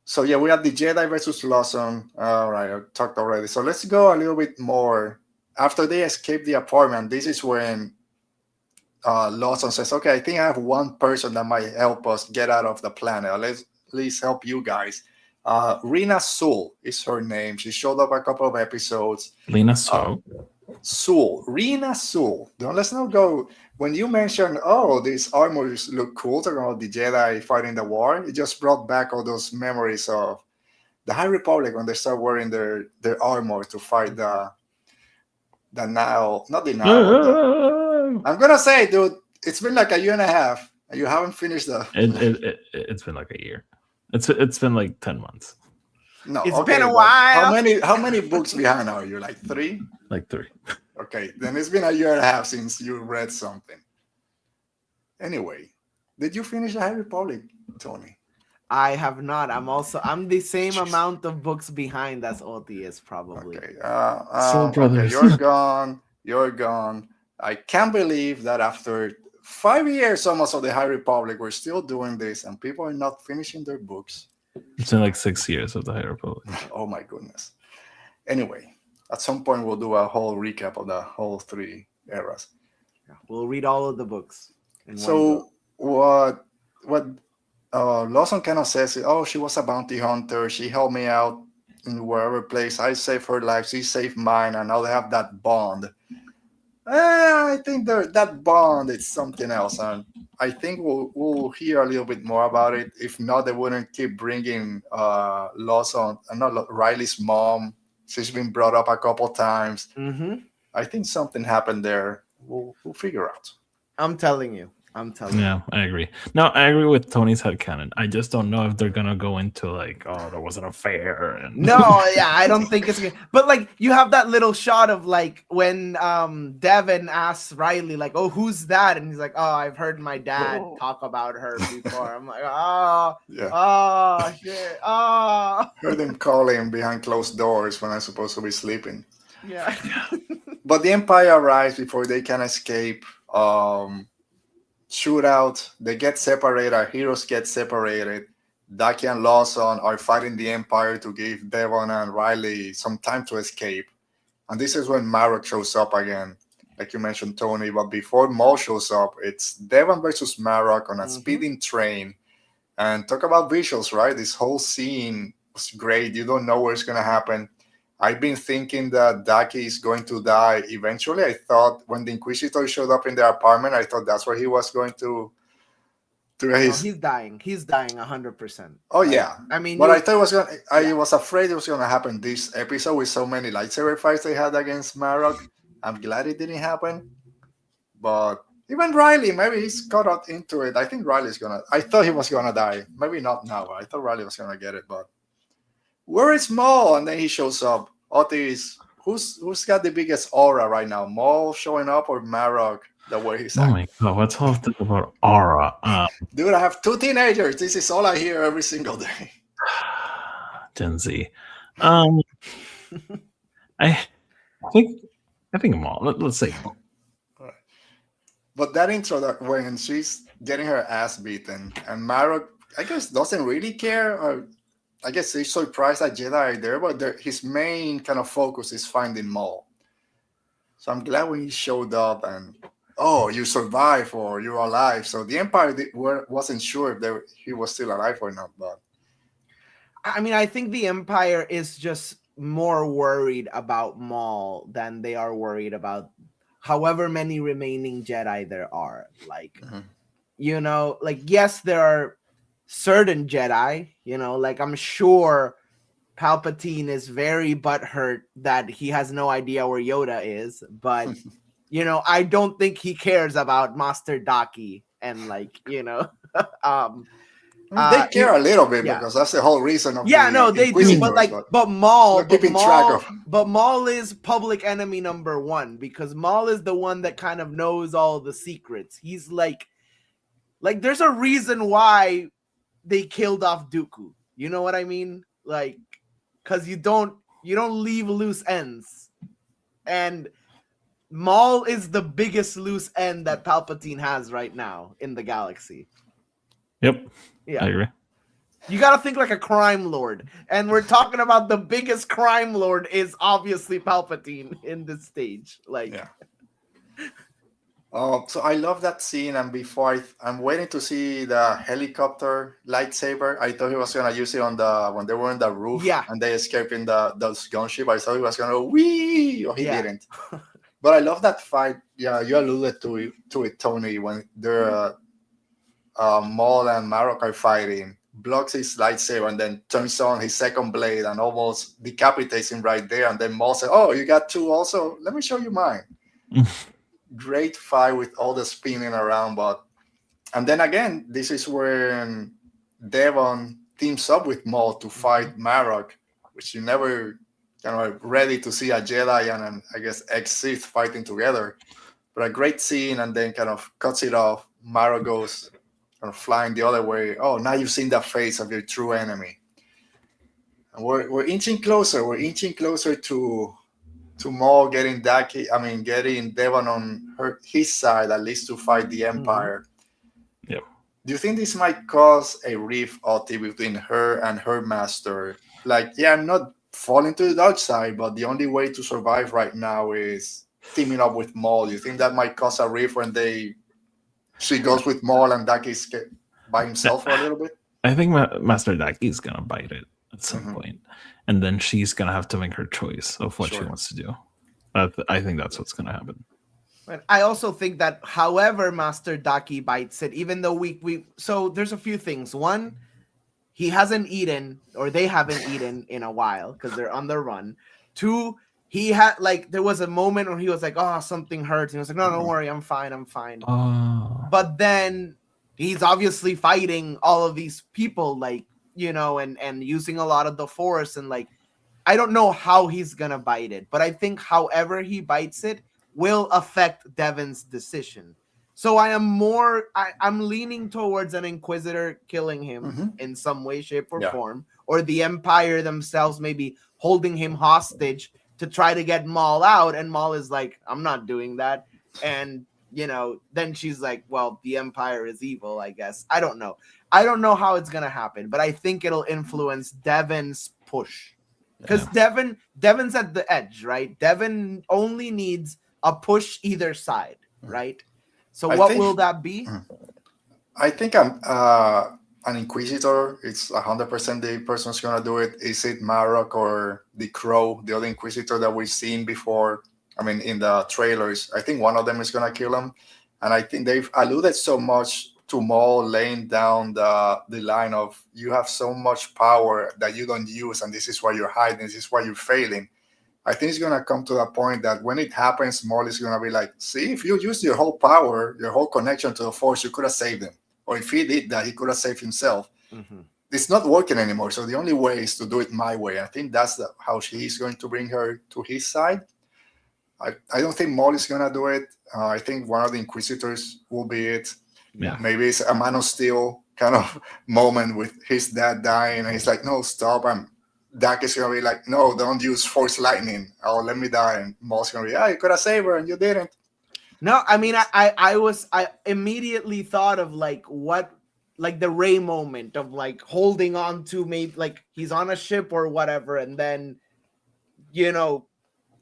So yeah, we have the Jedi versus Lawson. All right, I talked already. So let's go a little bit more. After they escape the apartment, this is when Lawson says, okay, I think I have one person that might help us get out of the planet. Let's at least help you guys. Rena Sul is her name. She showed up a couple of episodes. Lena Sul. Rena Sul. Let's not go. When you mentioned, oh, these armors look cool, talking about the Jedi fighting the war, it just brought back all those memories of the High Republic when they start wearing their armor to fight the Nile. Not the Nile. I'm gonna say, dude, it's been like a year and a half, and you haven't finished the. It's been like a year. It's been like 10 months. No, it's been a while. How many books behind are you? Like 3? Like 3. Okay, then it's been a year and a half since you read something. Anyway, did you finish the High Republic, Tony? I have not. I'm the same Jeez. amount of books behind as Oti is probably. Okay. Soul Okay, Brothers. you're gone. You're gone. I can't believe that after 5 years almost of the High Republic, we're still doing this and people are not finishing their books. It's been like 6 years of the High Republic. Oh my goodness. Anyway, at some point we'll do a whole recap of the whole 3 eras. Yeah, we'll read all of the books. In one go. So what Lawson kind of says, oh, she was a bounty hunter. She helped me out in wherever place. I saved her life. She saved mine, and now they have that bond. I think that bond is something else, and I think we'll hear a little bit more about it. If not, they wouldn't keep bringing Lawson, not Riley's mom. She's been brought up a couple times. Mm-hmm. I think something happened there. We'll figure out. I'm telling you. Yeah, I agree. No, I agree with Tony's headcanon. I just don't know if they're gonna go into like, oh, there was an affair. And... No, yeah, I don't think it's good. But like, you have that little shot of like when Devon asks Riley, like, oh, who's that? And he's like, oh, I've heard my dad talk about her before. I'm like, Yeah. oh, shit, oh. Heard him calling behind closed doors when I'm supposed to be sleeping. Yeah. But the Empire arrives before they can escape. Shootout, they get separated, our heroes get separated. Daki and Lawson are fighting the Empire to give Devon and Riley some time to escape. And this is when Marrok shows up again, like you mentioned, Tony. But before Maul shows up, it's Devon versus Marrok on a speeding train. And talk about visuals, right? This whole scene was great. You don't know where it's going to happen. I've been thinking that Daki is going to die eventually. I thought when the Inquisitor showed up in their apartment, I thought that's where he was going to his... No, he's dying. He's dying 100%. Oh, yeah. I mean, but I thought it was going. I was afraid it was going to happen this episode with so many lightsaber fights they had against Marrok. I'm glad it didn't happen. But even Riley, maybe he's caught up into it. I think Riley's gonna. I thought he was gonna die. Maybe not now. I thought Riley was gonna get it, but. Where is Maul? And then he shows up. Otis, who's got the biggest aura right now? Maul showing up or Marrok? The way he's acting? Oh my god, what's all this about aura? Dude, I have 2 teenagers. This is all I hear every single day. Gen Z. I think Maul. Let's say Maul. Right. But that intro, that when she's getting her ass beaten, and Marrok, I guess, doesn't really care, or I guess he's surprised that Jedi are there, but his main kind of focus is finding Maul. So I'm glad when he showed up and, oh, you survived or you're alive. So the Empire wasn't sure if he was still alive or not. But I mean, I think the Empire is just more worried about Maul than they are worried about however many remaining Jedi there are. Like, you know, like, yes, there are certain Jedi, you know, like I'm sure Palpatine is very butthurt that he has no idea where Yoda is, but you know, I don't think he cares about Master Daki and like, you know, they care a little bit because that's the whole reason of they do, but Maul is public enemy number 1 because Maul is the one that kind of knows all the secrets. He's like there's a reason why they killed off Dooku. You know what I mean? Like, because you don't leave loose ends. And Maul is the biggest loose end that Palpatine has right now in the galaxy. Yep. Yeah. I agree. You got to think like a crime lord. And we're talking about the biggest crime lord is obviously Palpatine in this stage. Like, yeah. So I love that scene, and before I'm waiting to see the helicopter lightsaber. I thought he was gonna use it on when they were on the roof, and they escaped in those gunship. I thought he was gonna wee, or he didn't. But I love that fight. Yeah, you alluded to it, Tony, when they're Maul and Marrok are fighting. Blocks his lightsaber and then turns on his second blade and almost decapitates him right there. And then Maul said, "Oh, you got 2 also? Let me show you mine." Great fight with all the spinning around, and then again, this is when Devon teams up with Maul to fight Marrok, which you never kind of ready to see a Jedi and I guess ex-Sith fighting together. But a great scene, and then kind of cuts it off. Marrok goes kind of flying the other way. Oh, now you've seen the face of your true enemy. And we're inching closer. We're inching closer to Maul getting Daki. I mean, getting Devon on his side at least to fight the Empire. Yep. Do you think this might cause a rift, Oti, between her and her master? Like, yeah, I'm not falling to the dark side, but the only way to survive right now is teaming up with Maul. You think that might cause a rift when she goes with Maul and Daki's by himself for a little bit? I think Master Daki's gonna bite it at some point, and then she's gonna have to make her choice of what she wants to do. I think that's what's gonna happen. But I also think that however Master Daki bites it, even though so there's a few things. One, he hasn't eaten, or they haven't eaten in a while because they're on the run. Two, he had there was a moment when he was like, oh, something hurts. And he was like, no, don't worry, I'm fine. But then he's obviously fighting all of these people, and using a lot of the Force, and I don't know how he's gonna bite it, but I think however he bites it will affect Devon's decision. So I'm leaning towards an Inquisitor killing him in some way, shape, or form, or the Empire themselves maybe holding him hostage to try to get Maul out, and Maul is like, I'm not doing that. And, then she's like, well, the Empire is evil, I guess. I don't know. I don't know how it's going to happen, but I think it'll influence Devon's push. Because Devon's at the edge, right? Devon only needs a push either side, right? So what will that be? I think an Inquisitor. It's 100% the person who's gonna do it. Is it Marrok or the Crow, the other Inquisitor that we've seen before? I mean, in the trailers, I think one of them is gonna kill him, and I think they've alluded so much to Maul laying down the line of, you have so much power that you don't use, and this is why you're hiding. This is why you're failing. I think it's going to come to that point that when it happens, Maul is going to be like, see, if you used your whole power, your whole connection to the Force, you could have saved him. Or if he did that, he could have saved himself. It's not working anymore. So the only way is to do it my way. I think that's how he's going to bring her to his side. I don't think Maul is going to do it. I think one of the Inquisitors will be it. Yeah. Maybe it's a Man of Steel kind of moment with his dad dying. And he's like, no, stop. Dak is going to be like, no, don't use Force Lightning. Oh, let me die. And Maul's going to be, yeah, you could have saved her and you didn't. No, I mean, I immediately thought of the Rey moment of holding on to maybe he's on a ship or whatever. And then,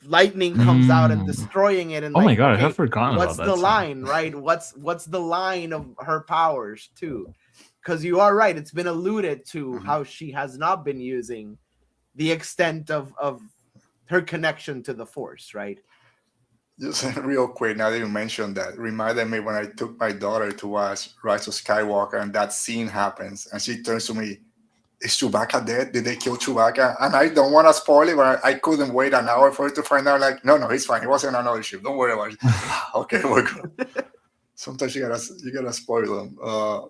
lightning comes out and destroying it. And oh my God, I have forgotten what's about that. What's the line, right? What's the line of her powers too? Because you are right. It's been alluded to how she has not been using the extent of her connection to the Force, right? Just real quick, now that you mentioned that, reminded me when I took my daughter to watch Rise of Skywalker and that scene happens and she turns to me, is Chewbacca dead? Did they kill Chewbacca? And I don't want to spoil it, but I couldn't wait an hour for it to find out, no, he's fine. He wasn't on another ship. Don't worry about it. Okay, we're good. Sometimes you gotta spoil them.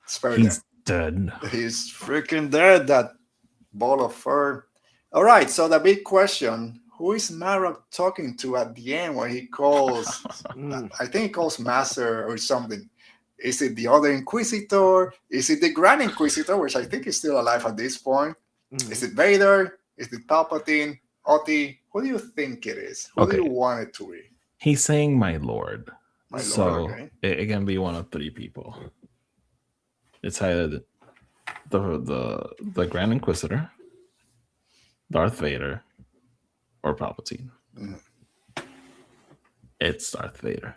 Spare He's them. dead. He's freaking dead, that ball of fur. All right, so the big question, who is Marrok talking to at the end when he calls, I think he calls Master or something. Is it the other Inquisitor? Is it the Grand Inquisitor, which I think is still alive at this point? Is it Vader? Is it Palpatine? Oti? Who do you think it is? Who do you want it to be? He's saying my lord. Okay. It can be one of three people. It's either the Grand Inquisitor, Darth Vader, or Palpatine. It's Darth Vader.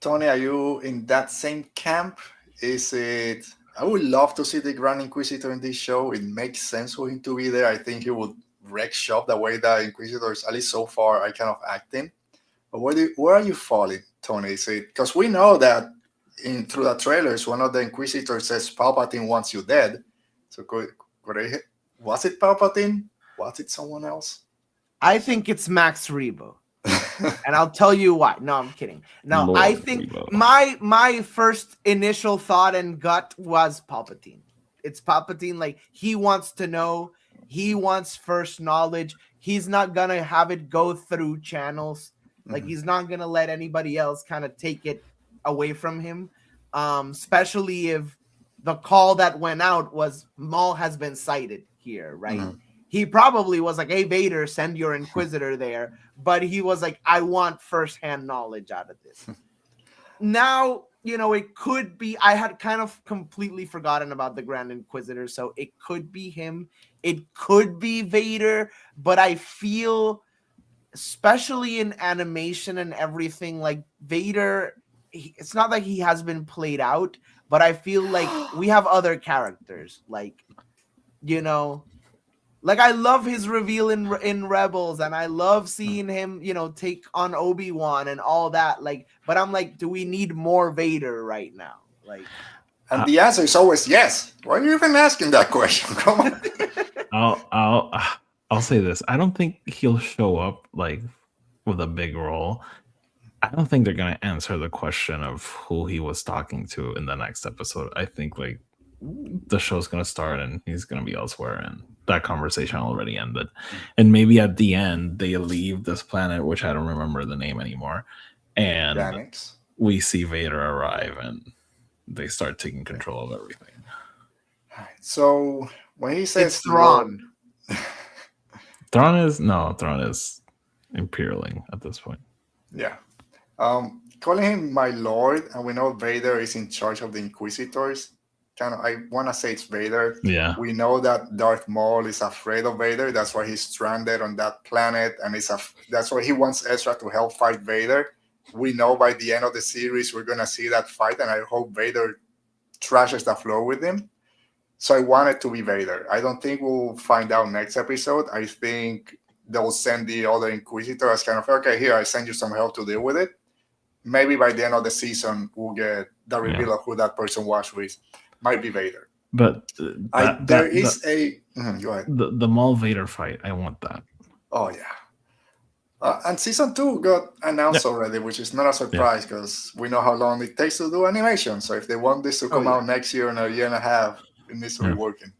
Tony, are you in that same camp? Is it? I would love to see the Grand Inquisitor in this show. It makes sense for him to be there. I think he would wreck shop the way the Inquisitors, at least so far, are kind of acting. But where are you falling, Tony? Is it because we know that through the trailers, one of the Inquisitors says Palpatine wants you dead. So was it Palpatine? Was it someone else? I think it's Max Rebo. And I'll tell you why. No, I'm kidding. No, Lord I think Rebo. my first initial thought and gut was Palpatine. It's Palpatine. He wants to know. He wants first knowledge. He's not gonna have it go through channels. Like he's not gonna let anybody else kind of take it away from him. Especially if the call that went out was Maul has been sighted here, right? He probably was like, hey, Vader, send your Inquisitor there. But he was like, I want firsthand knowledge out of this. Now, it could be, I had kind of completely forgotten about the Grand Inquisitor, so it could be him. It could be Vader, but I feel, especially in animation and everything, like Vader, it's not like he has been played out, but I feel like we have other characters, like, like I love his reveal in Rebels, and I love seeing him, take on Obi-Wan and all that. Like, but I'm like, do we need more Vader right now? Like, and the answer is always yes. Why are you even asking that question? Come on. I'll say this. I don't think he'll show up like with a big role. I don't think they're gonna answer the question of who he was talking to in the next episode. I think like the show's gonna start and he's gonna be elsewhere, and that conversation already ended. And maybe at the end they leave this planet, which I don't remember the name anymore, and Janix. We see Vader arrive and they start taking control of everything. So when he says it's Thrawn. Thrawn is Imperialing at this point. Yeah. Calling him my lord, and we know Vader is in charge of the Inquisitors. I want to say it's Vader. Yeah. We know that Darth Maul is afraid of Vader. That's why he's stranded on that planet, and that's why he wants Ezra to help fight Vader. We know by the end of the series we're gonna see that fight, and I hope Vader trashes the floor with him. So I want it to be Vader. I don't think we'll find out next episode. I think they'll send the other Inquisitor as kind of, okay, here, I send you some help to deal with it. Maybe by the end of the season we'll get the reveal of who that person was with. Might be Vader. But go ahead. The Maul Vader fight, I want that. Oh yeah. And season 2 got announced already, which is not a surprise because we know how long it takes to do animation. So if they want this to come out next year in a year and a half, it needs to be working.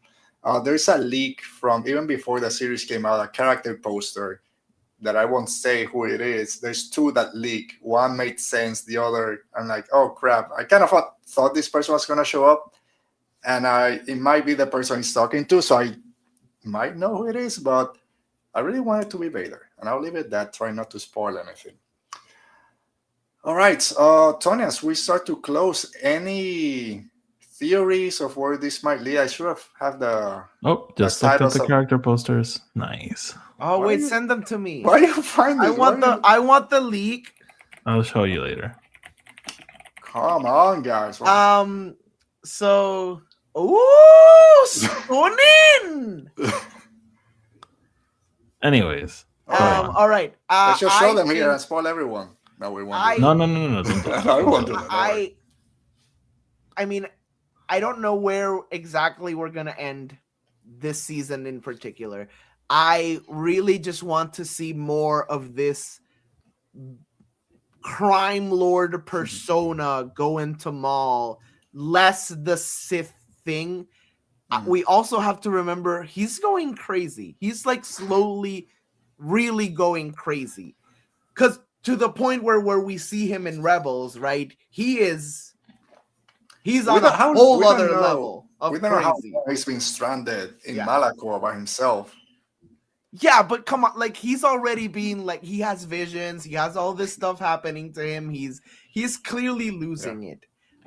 There's a leak from even before the series came out, a character poster that I won't say who it is. There's 2 that leak. One made sense, the other, I'm like, oh crap. I kind of thought this person was going to show up, and it might be the person he's talking to, so I might know who it is, but I really want it to be Vader, and I'll leave it at that, try not to spoil anything. All right, Tony, as we start to close, any theories of where this might lead? I should have the... Oh, just looked at the character posters. Nice. Oh, wait, send them to me. Why do you find this? I want the leak. I'll show you later. Come on, guys. So... Ooh, stunning! Anyways. All right. Let's just show them here and spoil everyone. No, we won't. No. I won't do that. I mean, I don't know where exactly we're going to end this season in particular. I really just want to see more of this crime lord persona go into Maul, less the Sith thing. We also have to remember he's going crazy. He's like slowly really going crazy. Because to the point where we see him in Rebels, right? He's on a whole other level of we don't know how crazy. long he's been stranded in Malachor by himself. Yeah, but come on, like he's already been like he has visions, he has all this stuff happening to him. He's clearly losing it.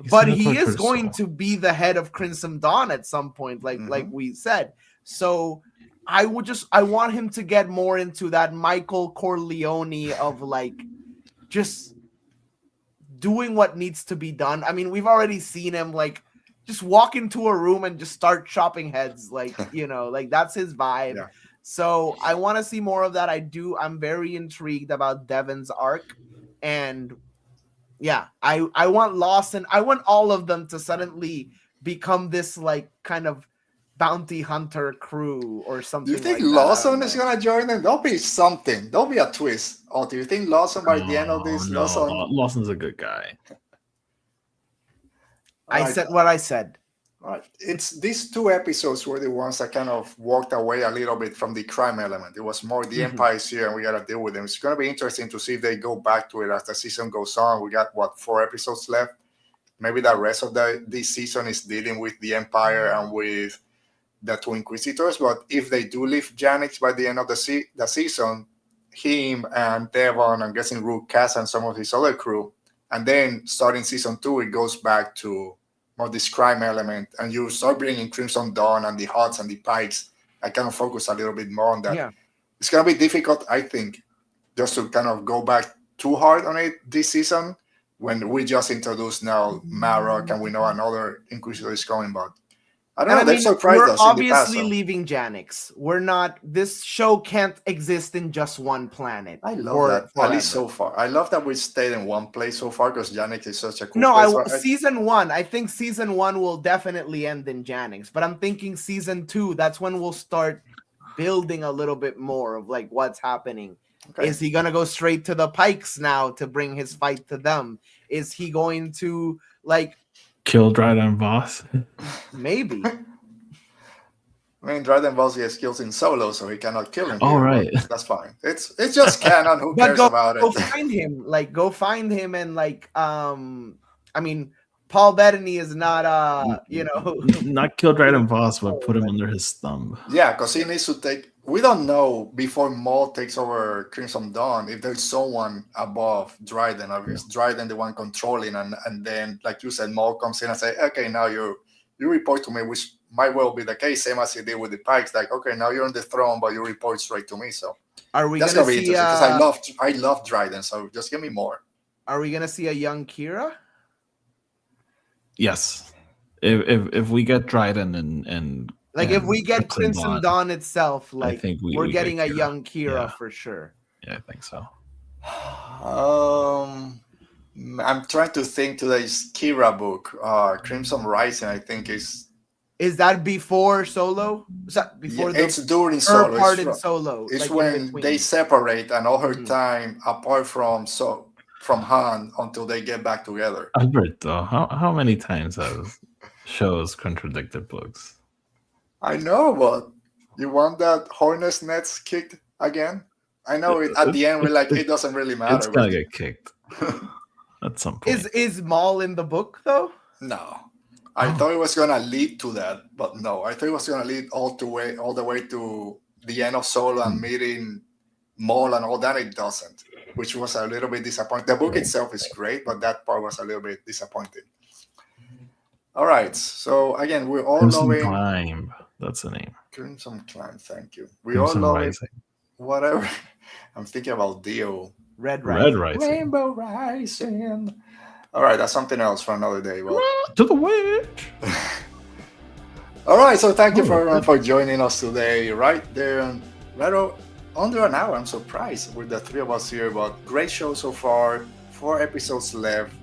But he is going to be the head of Crimson Dawn at some point, like we said. So I want him to get more into that Michael Corleone of like just doing what needs to be done. I mean, we've already seen him like just walk into a room and just start chopping heads, like like that's his vibe. Yeah. So I want to see more of that. I'm very intrigued about Devon's arc, and yeah, I want Lawson. I want all of them to suddenly become this like kind of bounty hunter crew or something. Do you think like Lawson is gonna join them? There'll be something. There'll be a twist. Or do you think Lawson by the end of this? No, Lawson's a good guy. I said what I said. All right. It's these two episodes were the ones that kind of walked away a little bit from the crime element. It was more the Empire's here and we got to deal with them. It's going to be interesting to see if they go back to it as the season goes on. We got, 4 episodes left? Maybe the rest of this season is dealing with the Empire and with the two Inquisitors. But if they do leave Janix by the end of the season, him and Devon, I'm guessing Rook Cass and some of his other crew, and then starting season 2, it goes back to more this crime element, and you start bringing Crimson Dawn and the Huts and the Pikes. I kind of focus a little bit more on that. Yeah. It's going to be difficult, I think, just to kind of go back too hard on it this season when we just introduced now Marrok and we know another Inquisitor is coming, but I don't know. They've surprised we're us in the past. obviously leaving Janix. We're not. This show can't exist in just one planet. I love that. Forever. At least so far. I love that we stayed in one place so far because Janix is such a cool place. Season 1. I think season 1 will definitely end in Janix, but I'm thinking season 2. That's when we'll start building a little bit more of like what's happening. Okay. Is he gonna go straight to the Pikes now to bring his fight to them? Is he going to like kill Dryden Voss? Maybe. I mean, Dryden Voss has skills in Solo, so he cannot kill him. All right, that's fine. It's just canon. Who cares about it? Go find him. Like, go find him, and like, I mean, Paul Bettany is not, not kill Dryden Voss, but put him under his thumb. Yeah, because he needs to take. We don't know before Maul takes over Crimson Dawn if there's someone above Dryden, or is Dryden the one controlling, and then, like you said, Maul comes in and say, okay, now you report to me, which might well be the case, same as he did with the Pikes. Like, okay, now you're on the throne, but you report straight to me. So are we that's gonna be see? Interesting because I love Dryden, so just give me more. Are we gonna see a young Kira? Yes, if we get Dryden and like if we get Crimson Dawn itself, like I think we're getting a young Kira for sure. Yeah, I think so. I'm trying to think today's Kira book, Crimson Rising. I think is that before Solo? Is that before? Yeah, it's during Solo. Part in Solo. It's like when they separate and all her time apart from Han until they get back together. Alberto, how many times have shows contradicted books? I know, but you want that Hornet's Nest kicked again? I know at the end we're like, it doesn't really matter. It's gonna get kicked at some point. Is Maul in the book though? No. I thought it was gonna lead to that, but no. I thought it was gonna lead all the way to the end of Solo and meeting Maul and all that. It doesn't, which was a little bit disappointing. The book itself is great, but that part was a little bit disappointing. All right, so again, we're all loving Climb. That's the name. Crimson Climb. Thank you. We all love it. Whatever. I'm thinking about Dio. Red Rising. Rainbow Rising. All right, that's something else for another day. Well, to the witch. All right, so thank you for joining us today. Right there, right under an hour. I'm surprised with the three of us here, but great show so far. 4 episodes left,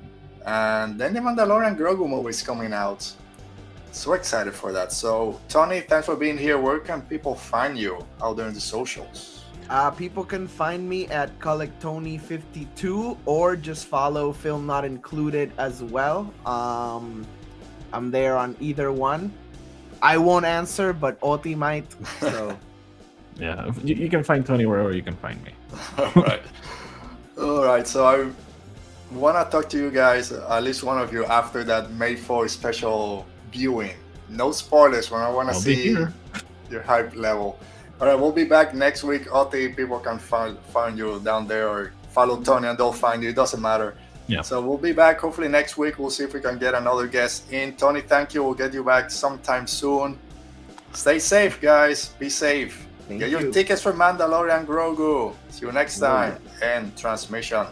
and then the Mandalorian and Grogu movie is coming out. So excited for that. So, Tony, thanks for being here. Where can people find you out there in the socials? People can find me at CollecTony52 or just follow Film Not Included as well. I'm there on either one. I won't answer, but Oti might. So. Yeah, you can find Tony wherever you can find me. All right. So I want to talk to you guys, at least one of you, after that May 4 special viewing. No spoilers when I want to see your hype level. All right, we'll be back next week. Oti, people can find you down there, or follow Tony and they'll find you. It doesn't matter. Yeah. So we'll be back hopefully next week. We'll see if we can get another guest in. Tony, thank you. We'll get you back sometime soon. Stay safe, guys. Be safe. Get your tickets for Mandalorian and Grogu. See you next time. End transmission.